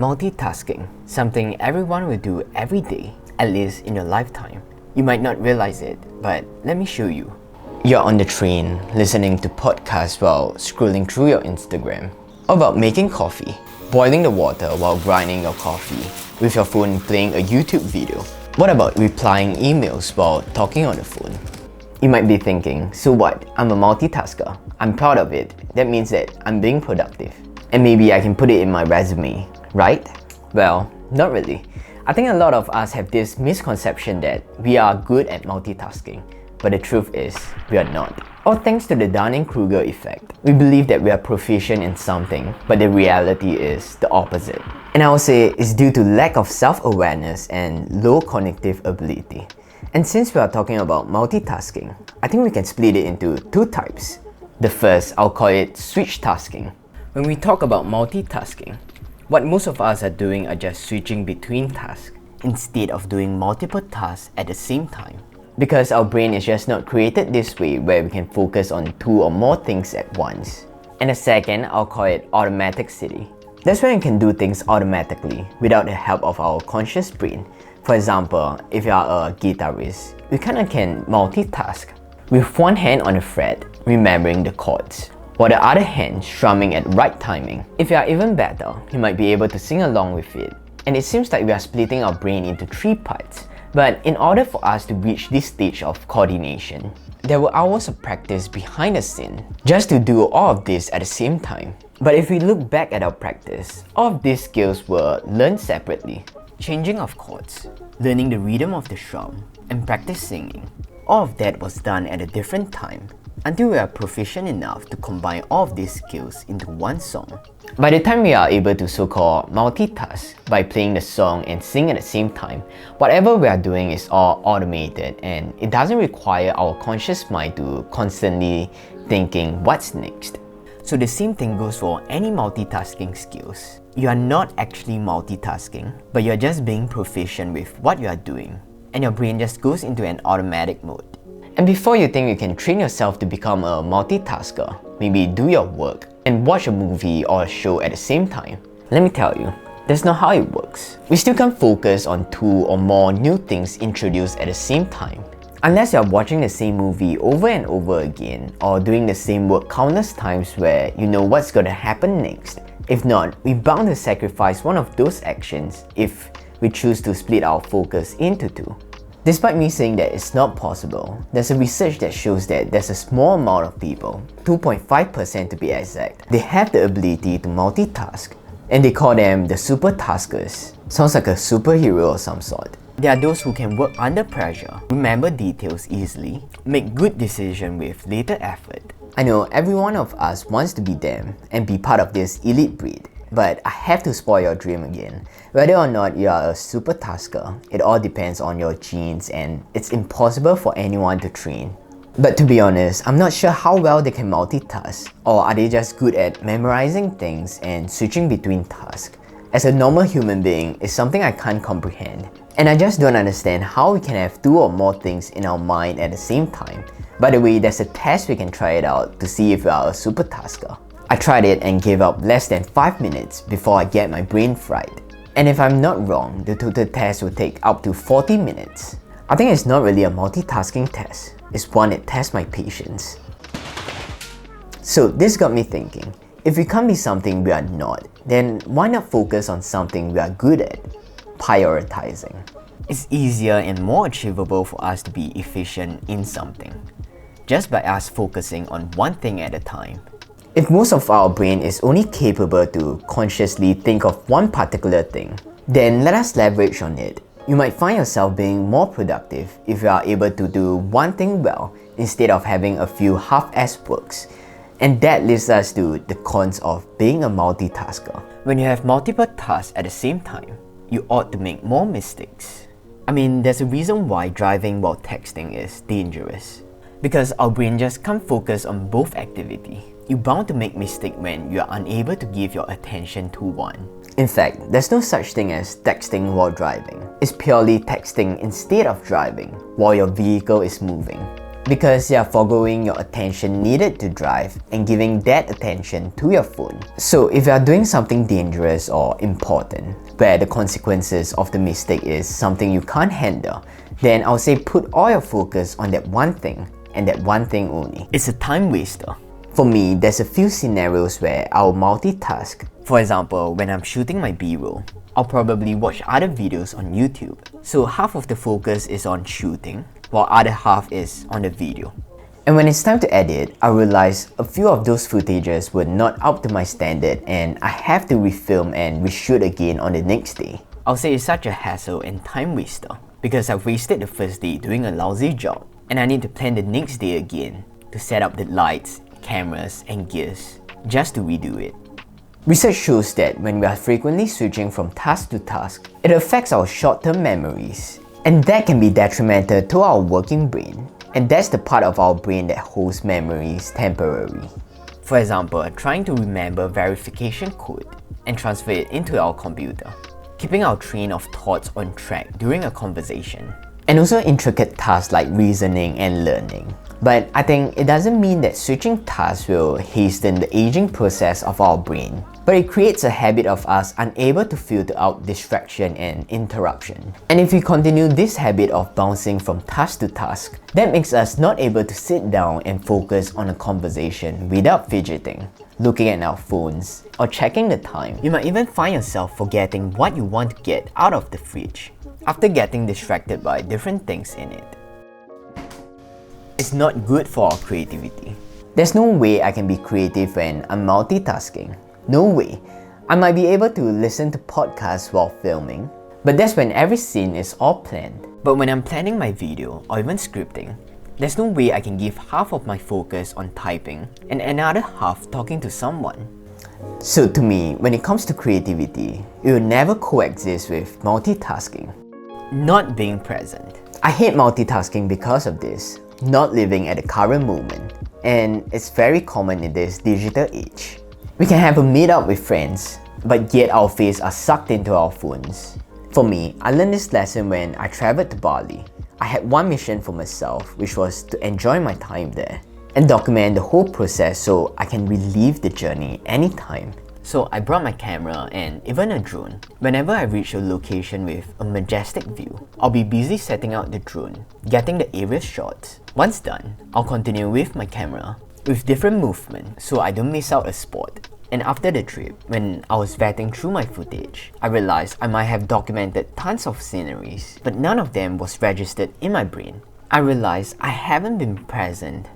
Multitasking, something everyone will do every day, at least in your lifetime. You might not realize it, but let me show you. You're on the train, listening to podcasts while scrolling through your Instagram. Or about making coffee, boiling the water while grinding your coffee, with your phone playing a YouTube video. What about replying emails while talking on the phone? You might be thinking, so what? I'm a multitasker. I'm proud of it. That means that I'm being productive. And maybe I can put it in my resume, right? Well, not really. I think a lot of us have this misconception that we are good at multitasking, but the truth is, we are not. Or thanks to the Dunning-Kruger effect, we believe that we are proficient in something, but the reality is the opposite. And I would say it's due to lack of self-awareness and low cognitive ability. And since we are talking about multitasking, I think we can split it into two types. The first, I'll call it switch tasking. When we talk about multitasking, what most of us are doing are just switching between tasks instead of doing multiple tasks at the same time. Because our brain is just not created this way where we can focus on two or more things at once. And the second, I'll call it automaticity. That's when you can do things automatically without the help of our conscious brain. For example, if you are a guitarist, you kinda can multitask with one hand on the fret, remembering the chords, while the other hand strumming at right timing. If you are even better, you might be able to sing along with it. And it seems like we are splitting our brain into three parts. But in order for us to reach this stage of coordination, there were hours of practice behind the scene just to do all of this at the same time. But if we look back at our practice, all of these skills were learned separately. Changing of chords, learning the rhythm of the drum, and practice singing. All of that was done at a different time until we are proficient enough to combine all of these skills into one song. By the time we are able to so-called multitask by playing the song and sing at the same time, whatever we are doing is all automated and it doesn't require our conscious mind to constantly thinking what's next. So the same thing goes for any multitasking skills. You are not actually multitasking, but you're just being proficient with what you are doing, and your brain just goes into an automatic mode. And before you think you can train yourself to become a multitasker, maybe do your work and watch a movie or a show at the same time, let me tell you, that's not how it works. We still can't focus on two or more new things introduced at the same time. Unless you're watching the same movie over and over again or doing the same work countless times where you know what's gonna happen next. If not, we're bound to sacrifice one of those actions if we choose to split our focus into two. Despite me saying that it's not possible, there's a research that shows that there's a small amount of people, 2.5% to be exact, they have the ability to multitask, and they call them the super taskers. Sounds like a superhero of some sort. There are those who can work under pressure, remember details easily, make good decisions with little effort. I know every one of us wants to be them and be part of this elite breed. But I have to spoil your dream again. Whether or not you are a super tasker, it all depends on your genes and it's impossible for anyone to train. But to be honest, I'm not sure how well they can multitask, or are they just good at memorizing things and switching between tasks. As a normal human being, it's something I can't comprehend. And I just don't understand how we can have two or more things in our mind at the same time. By the way, there's a test we can try it out to see if you are a super tasker. I tried it and gave up less than 5 minutes before I get my brain fried. And if I'm not wrong, the total test will take up to 40 minutes. I think it's not really a multitasking test, it's one that tests my patience. So this got me thinking, if we can't be something we are not, then why not focus on something we are good at? Prioritizing. It's easier and more achievable for us to be efficient in something, just by us focusing on one thing at a time. If most of our brain is only capable to consciously think of one particular thing, then let us leverage on it. You might find yourself being more productive if you are able to do one thing well instead of having a few half-assed works. And that leads us to the cons of being a multitasker. When you have multiple tasks at the same time, you ought to make more mistakes. I mean, there's a reason why driving while texting is dangerous. Because our brain just can't focus on both activity. You're bound to make mistakes when you are unable to give your attention to one. In fact, there's no such thing as texting while driving. It's purely texting instead of driving while your vehicle is moving. because you're foregoing your attention needed to drive and giving that attention to your phone. So if you are doing something dangerous or important, where the consequences of the mistake is something you can't handle, then I'll say put all your focus on that one thing and that one thing only. It's a time waster. For me, there's a few scenarios where I'll multitask. For example, when I'm shooting my B-roll, I'll probably watch other videos on YouTube. So half of the focus is on shooting, while other half is on the video. And when it's time to edit, I realize a few of those footages were not up to my standard and I have to refilm and reshoot again on the next day. I'll say it's such a hassle and time waster because I've wasted the first day doing a lousy job and I need to plan the next day again to set up the lights, cameras and gears just to redo it. Research shows that when we are frequently switching from task to task, it affects our short-term memories. And that can be detrimental to our working brain. And that's the part of our brain that holds memories temporarily. For example, trying to remember verification code and transfer it into our computer. Keeping our train of thoughts on track during a conversation. And also intricate tasks like reasoning and learning. But I think it doesn't mean that switching tasks will hasten the aging process of our brain, but it creates a habit of us unable to filter out distraction and interruption. And if we continue this habit of bouncing from task to task, that makes us not able to sit down and focus on a conversation without fidgeting, looking at our phones, or checking the time. You might even find yourself forgetting what you want to get out of the fridge after getting distracted by different things in it. It's not good for our creativity. There's no way I can be creative when I'm multitasking. No way. I might be able to listen to podcasts while filming, but that's when every scene is all planned. But when I'm planning my video or even scripting, there's no way I can give half of my focus on typing and another half talking to someone. So to me, when it comes to creativity, it will never coexist with multitasking. Not being present. I hate multitasking because of this. Not living at the current moment, and it's very common in this digital age. We can have a meetup with friends, but yet our faces are sucked into our phones. For me, I learned this lesson when I traveled to Bali. I had one mission for myself, which was to enjoy my time there and document the whole process so I can relive the journey anytime. So I brought my camera and even a drone. Whenever I reach a location with a majestic view, I'll be busy setting out the drone, getting the aerial shots. Once done, I'll continue with my camera with different movement so I don't miss out a spot. And after the trip, when I was vetting through my footage, I realized I might have documented tons of sceneries, but none of them was registered in my brain. I realized I haven't been present.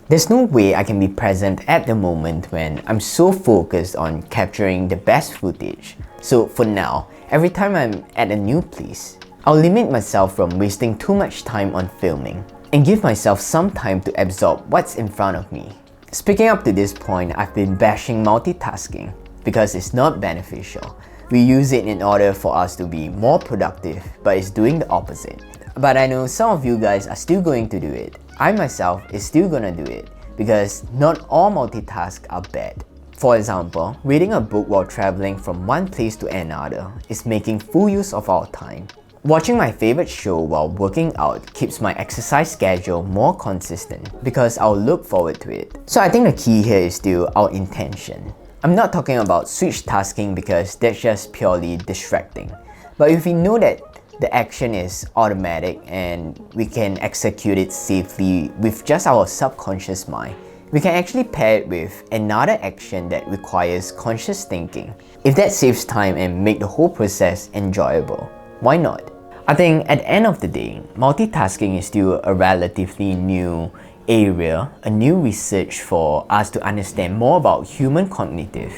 There's no way I can be present at the moment when I'm so focused on capturing the best footage. So for now, every time I'm at a new place, I'll limit myself from wasting too much time on filming and give myself some time to absorb what's in front of me. Speaking up to this point, I've been bashing multitasking because it's not beneficial. We use it in order for us to be more productive, but it's doing the opposite. But I know some of you guys are still going to do it. I myself is still gonna do it because not all multitasks are bad. For example, reading a book while traveling from one place to another is making full use of our time. Watching my favorite show while working out keeps my exercise schedule more consistent because I'll look forward to it. So I think the key here is still our intention. I'm not talking about switch tasking because that's just purely distracting. But if we know that the action is automatic and we can execute it safely with just our subconscious mind, we can actually pair it with another action that requires conscious thinking. If that saves time and make the whole process enjoyable, why not? I think at the end of the day, multitasking is still a relatively new area, a new research for us to understand more about human cognitive.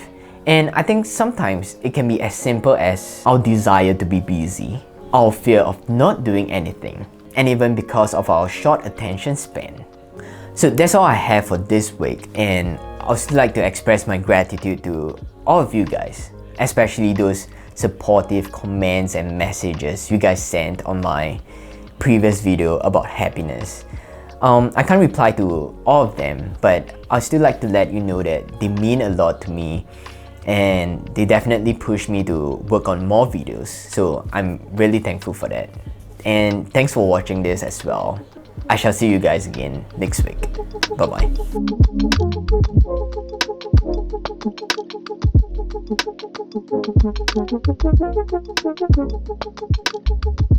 And I think sometimes it can be as simple as our desire to be busy, our fear of not doing anything, and even because of our short attention span. So that's all I have for this week, and I would still like to express my gratitude to all of you guys, especially those supportive comments and messages you guys sent on my previous video about happiness. I can't reply to all of them, but I'd still like to let you know that they mean a lot to me and they definitely push me to work on more videos, so I'm really thankful for that. And thanks for watching this as well. I shall see you guys again next week. Bye bye.